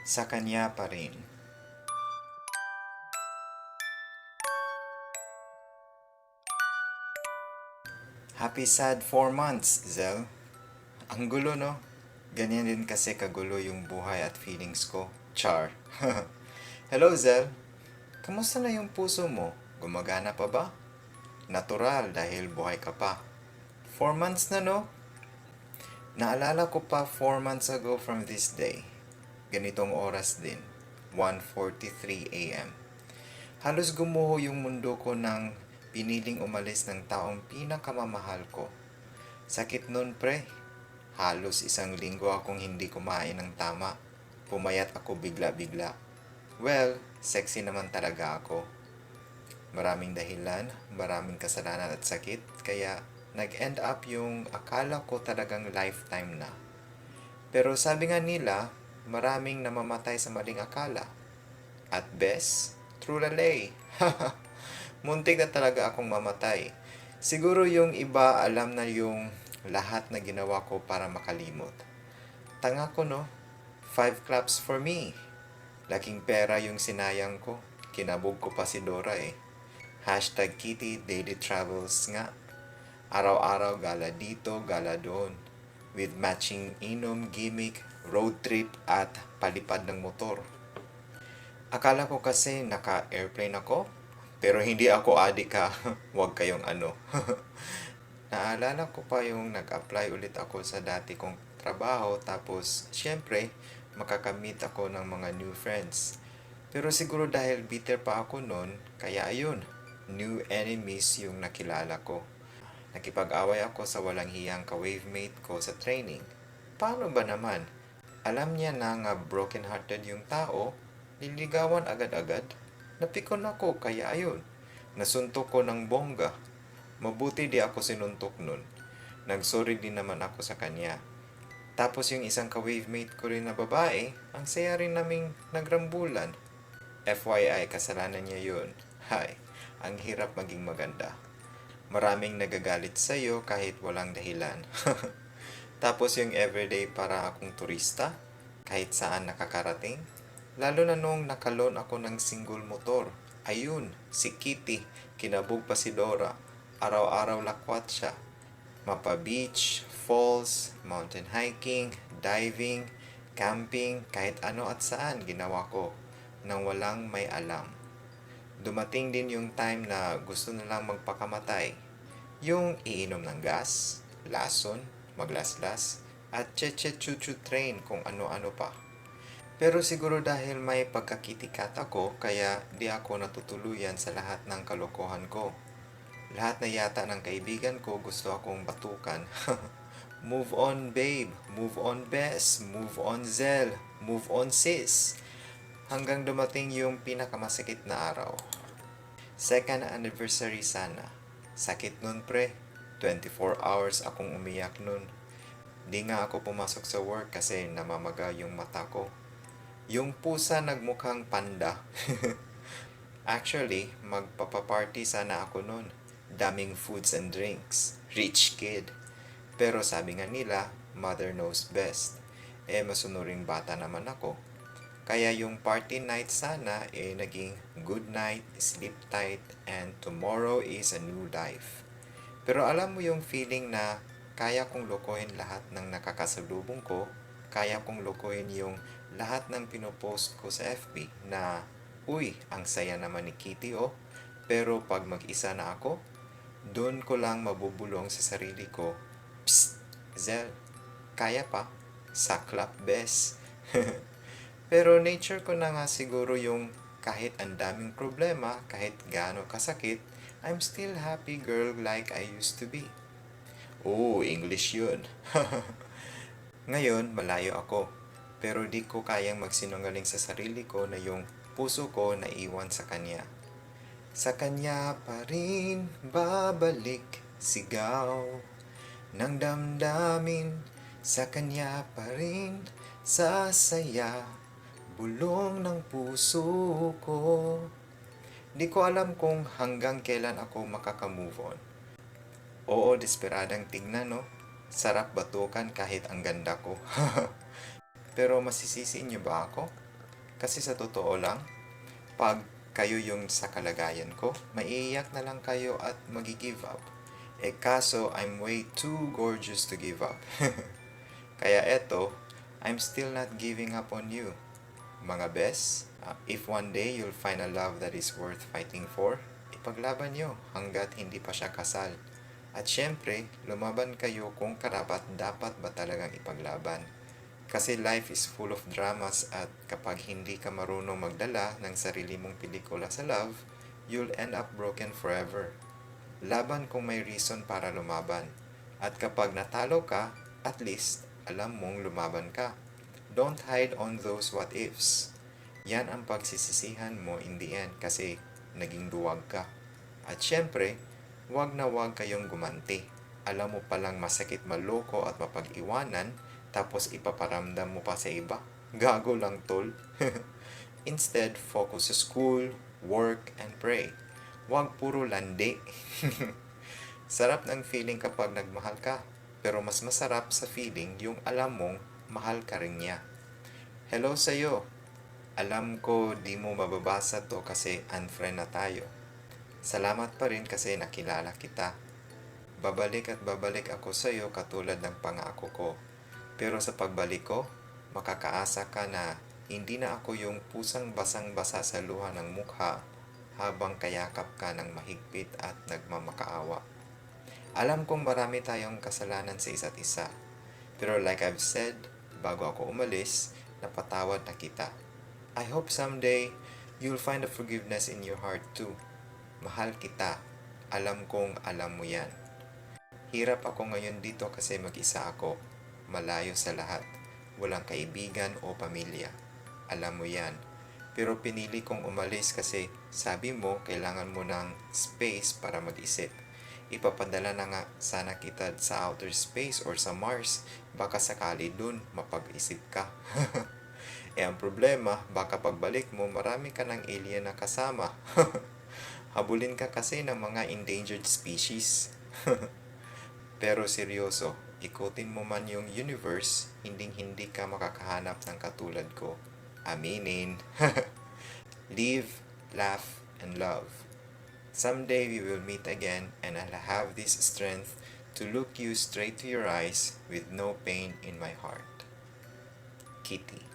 Sa kanya pa rin. Happy sad 4 months, Zel. Ang gulo, no? Ganyan din kasi kagulo yung buhay at feelings ko. Char. Hello, Zel. Kamusta na yung puso mo? Gumagana pa ba? Natural dahil buhay ka pa. 4 months na, no? Naalala ko pa 4 months ago from this day. Ganitong oras din. 1:43 a.m. Halos gumuho yung mundo ko nang piniling umalis ng taong pinakamamahal ko. Sakit nun, pre. Halos 1 linggo akong hindi kumain ng tama. Pumayat ako bigla-bigla. Well, sexy naman talaga ako. Maraming dahilan, maraming kasalanan at sakit, kaya nag-end up yung akala ko talagang lifetime na. Pero sabi nga nila, maraming namamatay sa maling akala. At best, true lalay. Muntik na talaga akong mamatay. Siguro yung iba alam na yung lahat na ginawa ko para makalimot. Tanga ko, no? 5 claps for me. Laking pera yung sinayang ko. Kinabog ko pa si Dora eh. #Kitty Daily Travels nga. Araw-araw gala dito, gala doon. With matching inom, gimmick, road trip at palipad ng motor. Akala ko kasi naka-airplane ako, pero hindi ako adik ha. Huwag kayong ano. Naalala ko pa yung nag-apply ulit ako sa dati kong trabaho tapos syempre makakamit ako ng mga new friends. Pero siguro dahil bitter pa ako noon, kaya ayun, new enemies yung nakilala ko. Nakipag-away ako sa walang hiyang ka-wavemate ko sa training. Paano ba naman? Alam niya na nga broken-hearted yung tao, niligawan agad-agad. Napikon ako kaya ayun, nasuntok ko ng bongga. Mabuti di ako sinuntok nun. Nagsorry din naman ako sa kanya. Tapos yung isang ka-wavemate ko rin na babae, ang saya rin naming nagrambulan. FYI, kasalanan niya yun. Hay, ang hirap maging maganda. Maraming nagagalit sa'yo kahit walang dahilan. Tapos yung everyday para akong turista, kahit saan nakakarating. Lalo na nung nakalon ako ng single motor. Ayun, si Kitty, kinabog pa si Dora. Araw-araw lakwat siya. Mapa beach, falls, mountain hiking, diving, camping, kahit ano at saan ginawa ko nang walang may alam. Dumating din yung time na gusto nilang magpakamatay. Yung iinom ng gas, lason, maglaslas, at cheche-chuchu train kung ano-ano pa. Pero siguro dahil may pagkakitikat ako, kaya di ako natutuluyan sa lahat ng kalokohan ko. Lahat na yata ng kaibigan ko gusto akong batukan. Move on babe, move on bes, move on Zel, move on sis. Hanggang dumating yung pinakamasakit na araw. Second anniversary sana. Sakit nun pre. 24 hours akong umiyak nun. Di nga ako pumasok sa work kasi namamaga yung mata ko. Yung pusa nagmukhang panda. Actually, magpapaparty sana ako nun. Daming foods and drinks. Rich kid. Pero sabi nga nila, mother knows best. Masunuring bata naman ako. Kaya yung party night sana naging good night, sleep tight, and tomorrow is a new life. Pero alam mo yung feeling na kaya kong lokohin lahat ng nakakasalubong ko, kaya kong lokohin yung lahat ng pinopost ko sa FB na, uy, ang saya naman ni Kitty oh, pero pag mag-isa na ako, doon ko lang mabubulong sa sarili ko, psst, Zel, kaya pa, saklap bes. Pero nature ko na nga siguro yung kahit ang daming problema, kahit gaano kasakit, I'm still happy girl like I used to be. Oh, English yun. Ngayon, malayo ako. Pero di ko kayang magsinungaling sa sarili ko na yung puso ko naiwan sa kanya. Sa kanya pa rin babalik sigaw ng damdamin. Sa kanya pa rin sasaya bulong ng puso ko. Di ko alam kung hanggang kailan ako makaka-move on. Oo, desperadang tignan, no? Sarap batukan kahit ang ganda ko. Pero masisisi niyo ba ako? Kasi sa totoo lang, pag kayo yung sa kalagayan ko, maiiyak na lang kayo at magi-give up. Eh kaso, I'm way too gorgeous to give up. Kaya eto, I'm still not giving up on you. Mga best, if one day you'll find a love that is worth fighting for, ipaglaban nyo hanggat hindi pa siya kasal. At syempre, lumaban kayo kung karapat dapat ba talagang ipaglaban. Kasi life is full of dramas at kapag hindi ka marunong magdala ng sarili mong pelikula sa love, you'll end up broken forever. Laban kung may reason para lumaban. At kapag natalo ka, at least alam mong lumaban ka. Don't hide on those what ifs. Yan ang pagsisisihan mo in the end kasi naging duwag ka. At syempre, wag na wag kayong gumanti. Alam mo palang masakit maloko at mapag-iwanan, tapos ipaparamdam mo pa sa iba. Gago lang tol. Instead, focus sa school, work, and pray. Wag puro landi. Sarap ng feeling kapag nagmahal ka. Pero mas masarap sa feeling yung alam mong mahal ka rin niya. Hello sa'yo. Alam ko di mo mababasa to kasi unfriend na tayo. Salamat pa rin kasi nakilala kita. Babalik at babalik ako sa'yo katulad ng pangako ko. Pero sa pagbalik ko, makakaasa ka na hindi na ako yung pusang basang-basa sa luha ng mukha habang kayakap ka ng mahigpit at nagmamakaawa. Alam kong marami tayong kasalanan sa isa't isa. Pero like I've said, bago ako umalis, napatawad na kita. I hope someday, you'll find a forgiveness in your heart too. Mahal kita. Alam kong alam mo yan. Hirap ako ngayon dito kasi mag-isa ako. Malayo sa lahat. Walang kaibigan o pamilya. Alam mo yan. Pero pinili kong umalis kasi sabi mo kailangan mo ng space para mag-isip. Ipapadala na nga sana kita sa outer space or sa Mars. Baka sakali dun mapag-isip ka. Eh ang problema, baka pagbalik mo marami ka ng alien na kasama. Habulin ka kasi ng mga endangered species. Pero seryoso, ikutin mo man yung universe, hindi ka makakahanap ng katulad ko. Aminin. Live, laugh, and love. Someday we will meet again and I'll have this strength to look you straight to your eyes with no pain in my heart. Kitty.